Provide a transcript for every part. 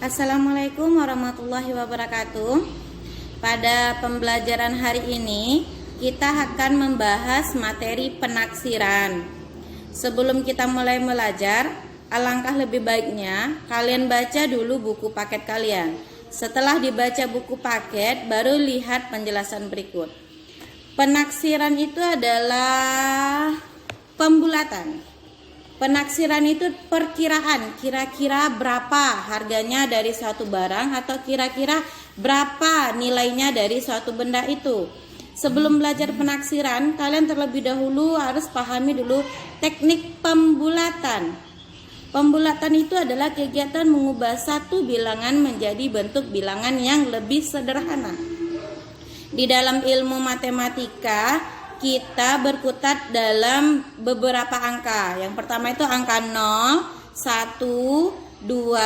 Assalamualaikum warahmatullahi wabarakatuh. Pada pembelajaran hari ini kita akan membahas materi penaksiran. Sebelum kita mulai belajar, alangkah lebih baiknya kalian baca dulu buku paket kalian. Setelah dibaca buku paket, baru lihat penjelasan berikut. Penaksiran itu adalah pembulatan. Penaksiran itu perkiraan, kira-kira berapa harganya dari suatu barang atau kira-kira berapa nilainya dari suatu benda itu. Sebelum belajar penaksiran, kalian terlebih dahulu harus pahami dulu teknik pembulatan. Pembulatan itu adalah kegiatan mengubah satu bilangan menjadi bentuk bilangan yang lebih sederhana. Di dalam ilmu matematika, kita berkutat dalam beberapa angka. Yang pertama itu angka 0, 1, 2,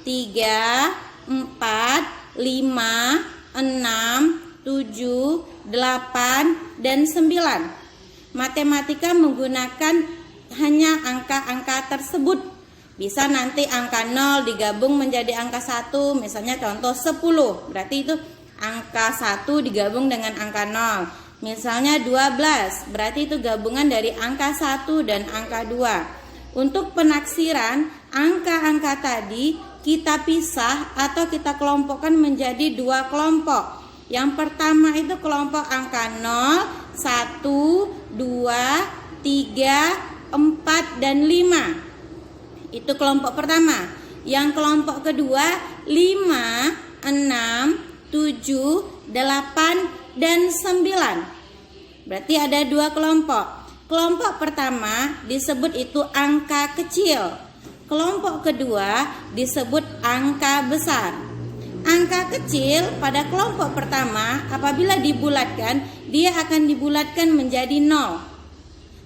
3, 4, 5, 6, 7, 8, dan 9. Matematika menggunakan hanya angka-angka tersebut. Bisa nanti angka 0 digabung menjadi angka 1, misalnya contoh 10. Berarti itu angka 1 digabung dengan angka 0. Misalnya 12, berarti itu gabungan dari angka 1 dan angka 2. Untuk penaksiran, angka-angka tadi kita pisah atau kita kelompokkan menjadi dua kelompok. Yang pertama itu kelompok angka 0, 1, 2, 3, 4, dan 5. Itu kelompok pertama. Yang kelompok kedua 5, 6, 7, 8, dan 9. Berarti ada dua kelompok. Kelompok pertama disebut itu angka kecil. Kelompok kedua disebut angka besar. Angka kecil pada kelompok pertama apabila dibulatkan, dia akan dibulatkan menjadi 0.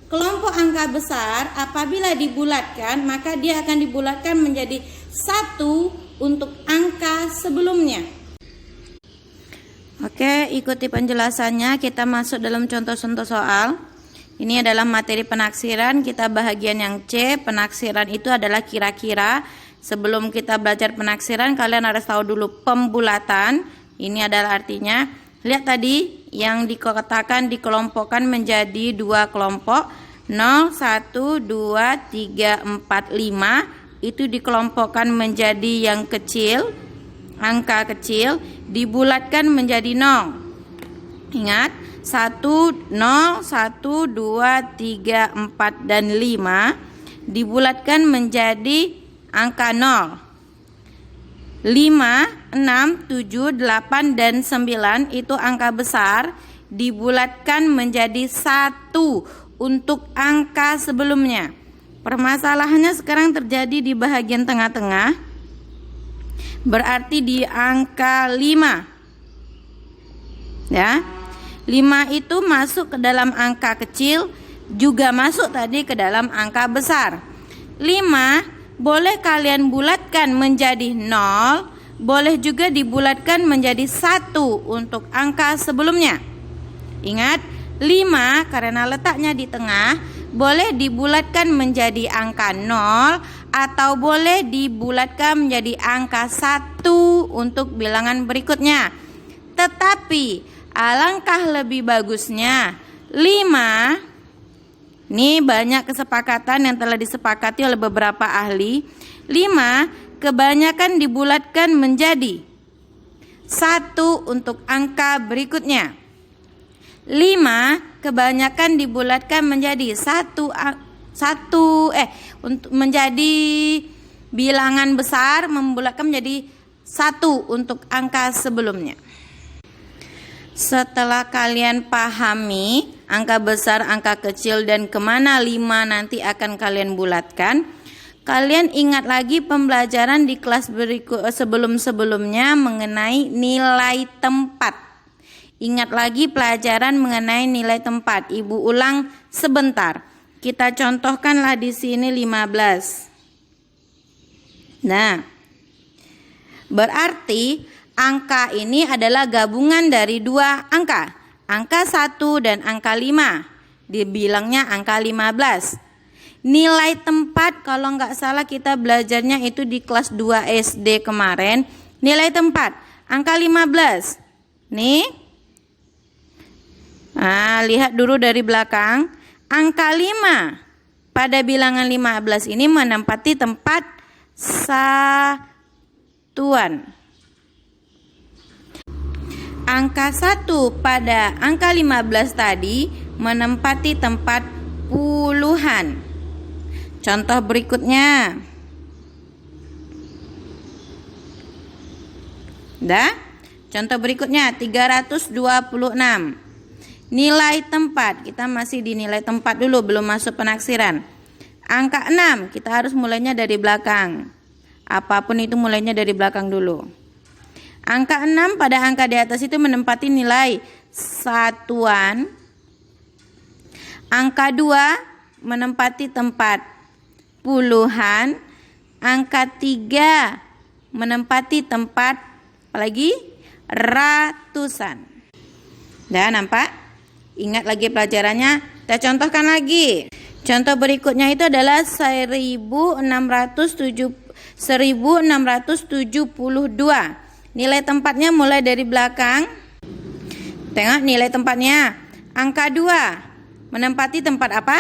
Kelompok angka besar apabila dibulatkan, maka dia akan dibulatkan menjadi 1 untuk angka sebelumnya. Oke, ikuti penjelasannya. Kita masuk dalam contoh-contoh soal. Ini adalah materi penaksiran. Kita bahagian yang C. Penaksiran itu adalah kira-kira. Sebelum kita belajar penaksiran, kalian harus tahu dulu pembulatan. Ini adalah artinya. Lihat tadi yang dikatakan dikelompokkan menjadi dua kelompok. 0, 1, 2, 3, 4, 5. Itu dikelompokkan menjadi yang kecil. Angka kecil dibulatkan menjadi 0. Ingat, 1, 0, 1, 2, 3, 4, dan 5 dibulatkan menjadi angka 0. 5, 6, 7, 8, dan 9 itu angka besar dibulatkan menjadi 1 untuk angka sebelumnya. Permasalahannya sekarang terjadi di bahagian tengah-tengah. Berarti di angka 5. Ya. 5 itu masuk ke dalam angka kecil, juga masuk tadi ke dalam angka besar. 5 boleh kalian bulatkan menjadi 0, boleh juga dibulatkan menjadi 1 untuk angka sebelumnya. Ingat, 5 karena letaknya di tengah, boleh dibulatkan menjadi angka 0 atau boleh dibulatkan menjadi angka 1 untuk bilangan berikutnya. Tetapi alangkah lebih bagusnya 5. Ini banyak kesepakatan yang telah disepakati oleh beberapa ahli. 5 kebanyakan dibulatkan menjadi 1 untuk angka berikutnya. 5 kebanyakan dibulatkan menjadi untuk menjadi bilangan besar, membulatkan menjadi 1 untuk angka sebelumnya. Setelah kalian pahami angka besar, angka kecil, dan kemana 5 nanti akan kalian bulatkan, kalian ingat lagi pembelajaran di kelas sebelum-sebelumnya mengenai nilai tempat. Ingat lagi pelajaran mengenai nilai tempat. Ibu ulang sebentar. Kita contohkanlah di sini 15. Nah, berarti angka ini adalah gabungan dari dua angka. Angka 1 dan angka 5. Dibilangnya angka 15. Nilai tempat, kalau nggak salah kita belajarnya itu di kelas 2 SD kemarin. Nilai tempat, angka 15. Nih. Nah, lihat dulu dari belakang. Angka 5 pada bilangan 15 ini menempati tempat satuan. Angka 1 pada angka 15 tadi menempati tempat puluhan. Contoh berikutnya. Contoh berikutnya 326. Nilai tempat, kita masih di nilai tempat dulu, belum masuk penaksiran. Angka 6, kita harus mulainya dari belakang. Apapun itu mulainya dari belakang dulu. Angka 6 pada angka di atas itu menempati nilai satuan. Angka 2 menempati tempat puluhan. Angka 3 menempati tempat apalagi ratusan. Nampak? Ingat lagi pelajarannya. Kita contohkan lagi. Contoh berikutnya itu adalah 1672. Nilai tempatnya mulai dari belakang. Tengok nilai tempatnya. Angka 2 menempati tempat apa?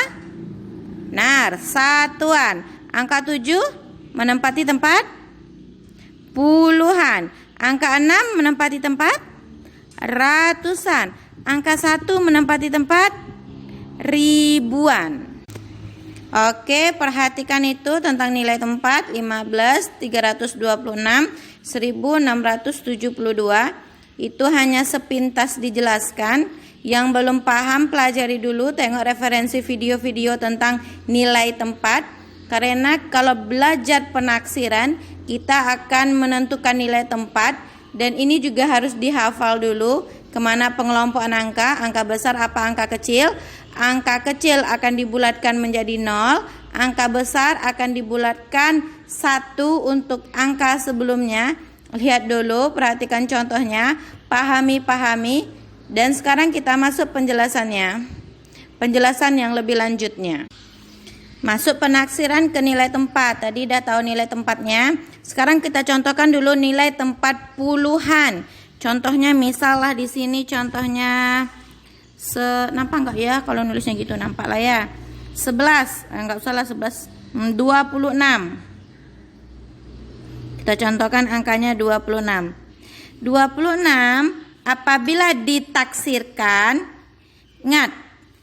Benar, satuan. Angka 7 menempati tempat puluhan. Angka 6 menempati tempat ratusan. Angka 1 menempati tempat ribuan. Oke, perhatikan itu tentang nilai tempat 15, 326, 1672. Itu hanya sepintas dijelaskan. Yang belum paham pelajari dulu, tengok referensi video-video tentang nilai tempat. Karena kalau belajar penaksiran, kita akan menentukan nilai tempat. Dan ini juga harus dihafal dulu. Kemana pengelompokan angka besar apa angka kecil. Angka kecil akan dibulatkan menjadi 0, angka besar akan dibulatkan 1 untuk angka sebelumnya. Lihat dulu, perhatikan contohnya, pahami. Dan sekarang kita masuk penjelasannya. Penjelasan yang lebih lanjutnya. Masuk penaksiran ke nilai tempat. Tadi udah tahu nilai tempatnya. Sekarang kita contohkan dulu nilai tempat puluhan. Contohnya misalnya di sini contohnya nampak enggak ya kalau nulisnya gitu, nampak lah ya. 11, enggak usah lah 11, 26. Kita contohkan angkanya 26. 26 apabila ditaksirkan, ingat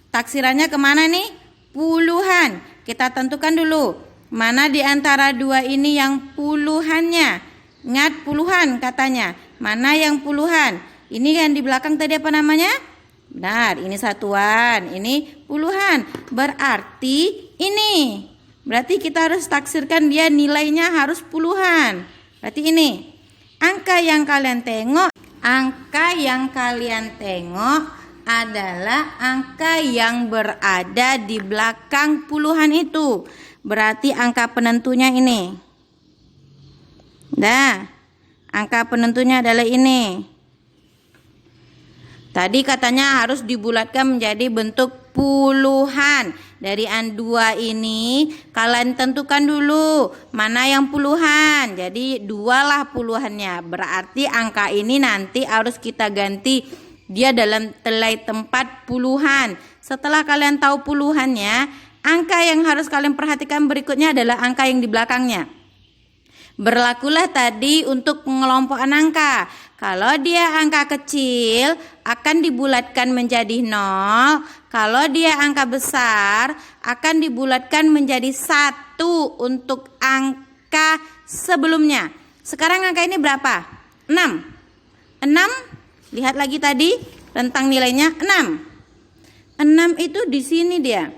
taksirannya kemana nih? Puluhan. Kita tentukan dulu mana di antara dua ini yang puluhannya. Ingat puluhan katanya. Mana yang puluhan? Ini yang di belakang tadi apa namanya? Benar, ini satuan, ini puluhan. Berarti ini. Berarti kita harus taksirkan dia nilainya harus puluhan. Berarti ini. Angka yang kalian tengok adalah angka yang berada di belakang puluhan itu. Berarti angka penentunya ini. Angka penentunya adalah ini. Tadi katanya harus dibulatkan menjadi bentuk puluhan. Dari dua ini kalian tentukan dulu mana yang puluhan. Jadi 2 lah puluhannya. Berarti angka ini nanti harus kita ganti dia dalam nilai tempat puluhan. Setelah kalian tahu puluhannya, angka yang harus kalian perhatikan berikutnya adalah angka yang di belakangnya. Berlakulah tadi untuk pengelompokan angka. Kalau dia angka kecil akan dibulatkan menjadi 0. Kalau dia angka besar akan dibulatkan menjadi 1 untuk angka sebelumnya. Sekarang angka ini berapa? 6. 6, lihat lagi tadi tentang nilainya 6. 6 itu di sini dia.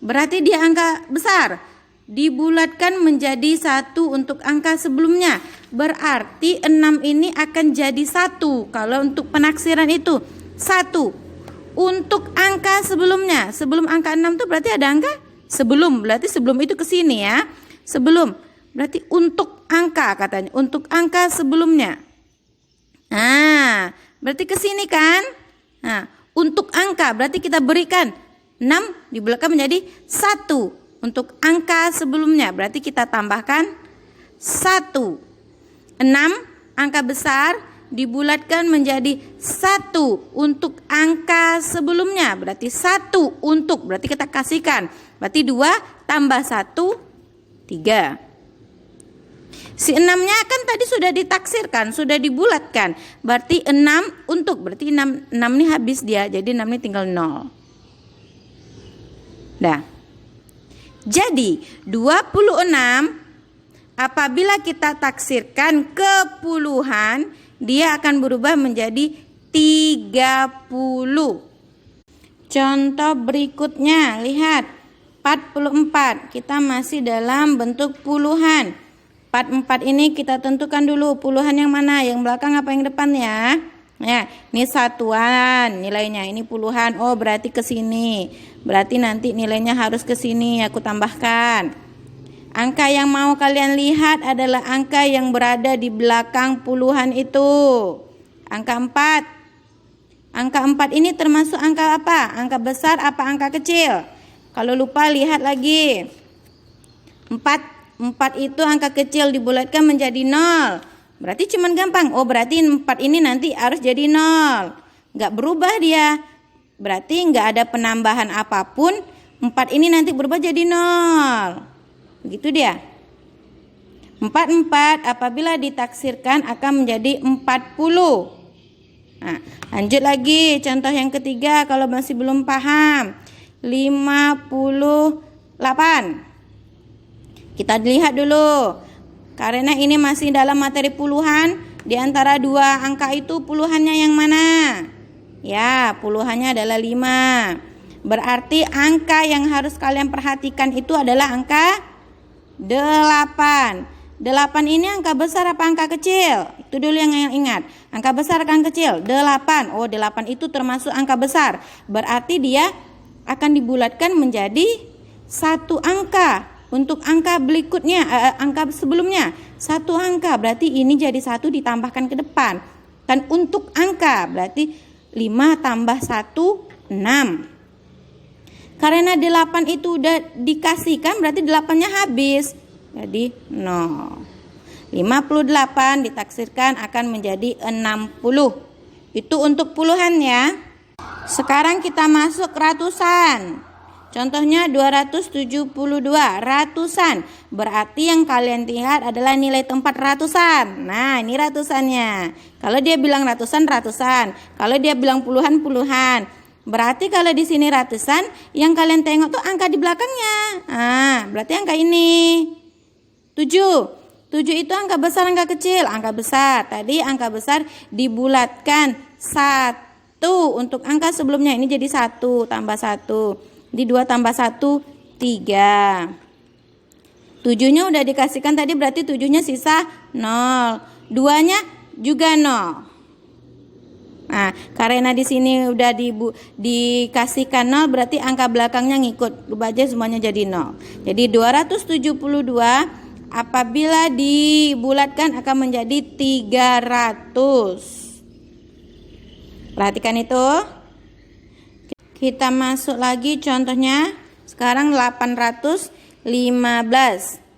Berarti dia angka besar. Dibulatkan menjadi 1 untuk angka sebelumnya. Berarti 6 ini akan jadi 1. Kalau untuk penaksiran itu 1 untuk angka sebelumnya. Sebelum angka 6 itu berarti ada angka sebelum. Berarti sebelum itu ke sini ya. Sebelum. Berarti untuk angka katanya. Untuk angka sebelumnya. Nah, berarti ke sini kan? Nah, untuk angka berarti kita berikan 6 dibulatkan menjadi 1. untuk angka sebelumnya. Berarti kita tambahkan 1. 6 angka besar dibulatkan menjadi 1 untuk angka sebelumnya. Berarti 1 untuk, berarti kita kasihkan. Berarti 2 tambah 1, 3. Si 6-nya kan tadi sudah ditaksirkan, sudah dibulatkan. Berarti 6 untuk, berarti 6 ini habis dia. Jadi 6 ini tinggal 0. Dah. Jadi 26 apabila kita taksirkan ke puluhan, dia akan berubah menjadi 30. Contoh berikutnya, lihat 44. Kita masih dalam bentuk puluhan. 44 ini kita tentukan dulu puluhan yang mana, yang belakang apa yang depan ya. Ya, ini satuan nilainya, ini puluhan. Oh, berarti ke sini. Berarti nanti nilainya harus ke sini, aku tambahkan. Angka yang mau kalian lihat adalah angka yang berada di belakang puluhan itu. Angka 4. Angka 4 ini termasuk angka apa? Angka besar apa angka kecil? Kalau lupa lihat lagi. 4 itu angka kecil dibulatkan menjadi 0. Berarti cuman gampang. Oh, berarti 4 ini nanti harus jadi 0. Nggak berubah dia. Berarti nggak ada penambahan apapun. 4 ini nanti berubah jadi 0. Begitu dia. 4 apabila ditaksirkan akan menjadi 40. Nah, lanjut lagi. Contoh yang ketiga kalau masih belum paham. 58. Kita lihat dulu. Karena ini masih dalam materi puluhan, di antara dua angka itu puluhannya yang mana? Ya, puluhannya adalah 5. Berarti angka yang harus kalian perhatikan itu adalah angka 8. 8 ini angka besar apa angka kecil? Itu dulu yang ingat. Angka besar angka kecil? 8. Oh, 8 itu termasuk angka besar. Berarti dia akan dibulatkan menjadi 1 angka. Untuk angka berikutnya, angka sebelumnya 1 angka, berarti ini jadi 1 ditambahkan ke depan. Dan untuk angka berarti 5 tambah 1, 6. Karena 8 itu udah dikasihkan, berarti 8-nya habis. Jadi 0. 58 ditaksirkan akan menjadi 60. Itu untuk puluhan ya. Sekarang kita masuk ratusan. Contohnya 272 ratusan. Berarti yang kalian lihat adalah nilai tempat ratusan. Nah, ini ratusannya. Kalau dia bilang ratusan, ratusan. Kalau dia bilang puluhan, puluhan. Berarti kalau di sini ratusan, yang kalian tengok tuh angka di belakangnya. Ah, berarti angka ini 7. 7 itu angka besar, angka kecil. Angka besar. Tadi angka besar dibulatkan 1 untuk angka sebelumnya. Ini jadi 1 tambah 1. Di 2 tambah 1, 3. 7-nya udah dikasihkan tadi, berarti 7-nya sisa 0. 2-nya juga 0. Nah, karena di sini udah dikasihkan 0, berarti angka belakangnya ngikut. Ubah aja semuanya jadi 0. Jadi 272 apabila dibulatkan akan menjadi 300. Perhatikan itu. Kita masuk lagi contohnya. Sekarang 815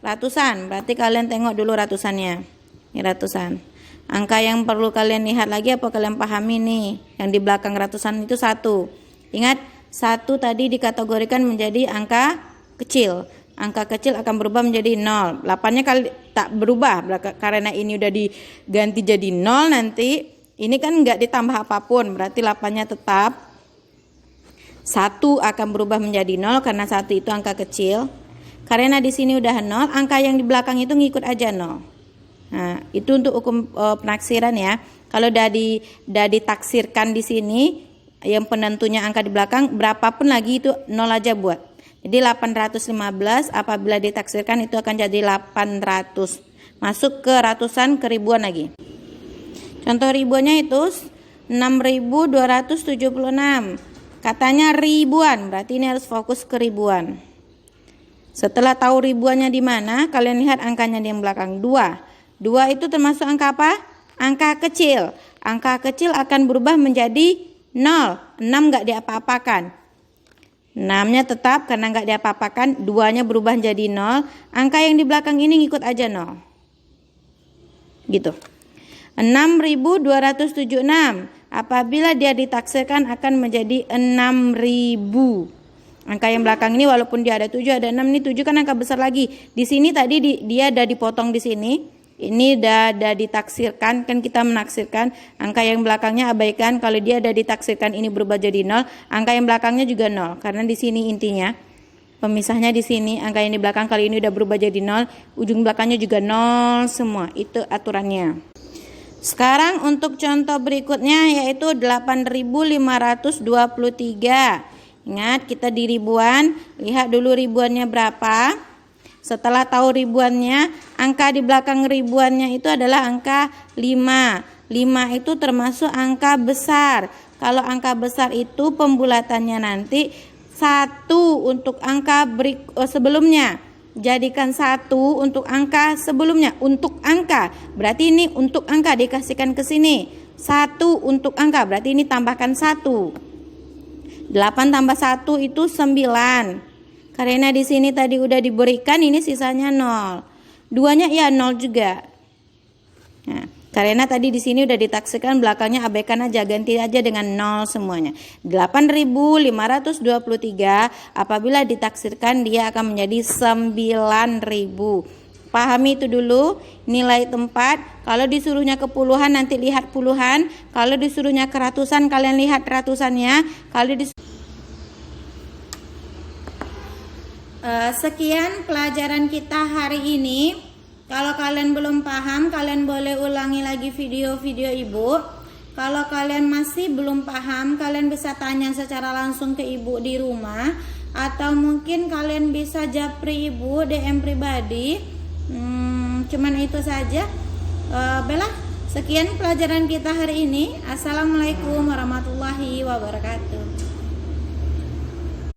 ratusan. Berarti kalian tengok dulu ratusannya. Ini ratusan. Angka yang perlu kalian lihat lagi apa kalian pahami nih? Yang di belakang ratusan itu 1. Ingat, 1 tadi dikategorikan menjadi angka kecil. Angka kecil akan berubah menjadi 0. 8-nya tak berubah karena ini udah diganti jadi 0 nanti. Ini kan enggak ditambah apapun. Berarti 8-nya tetap. 1 akan berubah menjadi 0 karena 1 itu angka kecil. Karena di sini udah 0, angka yang di belakang itu ngikut aja 0. Nah, itu untuk hukum penaksiran ya. Kalau udah ditaksirkan di sini, yang penentunya angka di belakang, berapapun lagi itu 0 aja buat. Jadi 815 apabila ditaksirkan itu akan jadi 800. Masuk ke ratusan, ke ribuan lagi. Contoh ribuannya itu 6.276. Katanya ribuan, berarti ini harus fokus ke ribuan. Setelah tahu ribuannya di mana, kalian lihat angkanya di yang belakang 2. 2 itu termasuk angka apa? Angka kecil. Angka kecil akan berubah menjadi 0. 6 enggak diapa-apakan. 6-nya tetap karena nggak diapa-apakan, 2-nya berubah jadi 0. Angka yang di belakang ini ngikut aja 0. Gitu. 6.276. Apabila dia ditaksirkan akan menjadi 6.000. Angka yang belakang ini walaupun dia ada 7 ada 6, ini 7 kan angka besar lagi. Di sini tadi dia ada dipotong di sini. Ini udah ditaksirkan, kan kita menaksirkan. Angka yang belakangnya abaikan. Kalau dia ada ditaksirkan ini berubah jadi 0, angka yang belakangnya juga 0. Karena di sini intinya pemisahnya di sini, angka yang di belakang kali ini udah berubah jadi 0, ujung belakangnya juga 0 semua. Itu aturannya. Sekarang untuk contoh berikutnya yaitu 8.523. Ingat kita di ribuan, lihat dulu ribuannya berapa. Setelah tahu ribuannya, angka di belakang ribuannya itu adalah angka 5. 5 itu termasuk angka besar. Kalau angka besar itu pembulatannya nanti 1 untuk angka sebelumnya. Jadikan 1 untuk angka sebelumnya. Untuk angka, berarti ini untuk angka dikasihkan ke sini. 1 untuk angka, berarti ini tambahkan 1. 8 tambah 1 itu 9. Karena di sini tadi udah diberikan, ini sisanya 0. 2-nya ya 0 juga. Nah, karena tadi di sini udah ditaksirkan, belakangnya abaikan aja, ganti aja dengan 0 semuanya. 8.523 apabila ditaksirkan dia akan menjadi 9.000. Pahami itu dulu, nilai tempat. Kalau disuruhnya ke puluhan nanti lihat puluhan. Kalau disuruhnya ke ratusan kalian lihat ratusannya. Kalau sekian pelajaran kita hari ini. Kalau kalian belum paham, kalian boleh ulangi lagi video-video ibu. Kalau kalian masih belum paham, kalian bisa tanya secara langsung ke ibu di rumah, atau mungkin kalian bisa japri ibu DM pribadi. Cuman itu saja. Bella, sekian pelajaran kita hari ini. Assalamualaikum warahmatullahi wabarakatuh.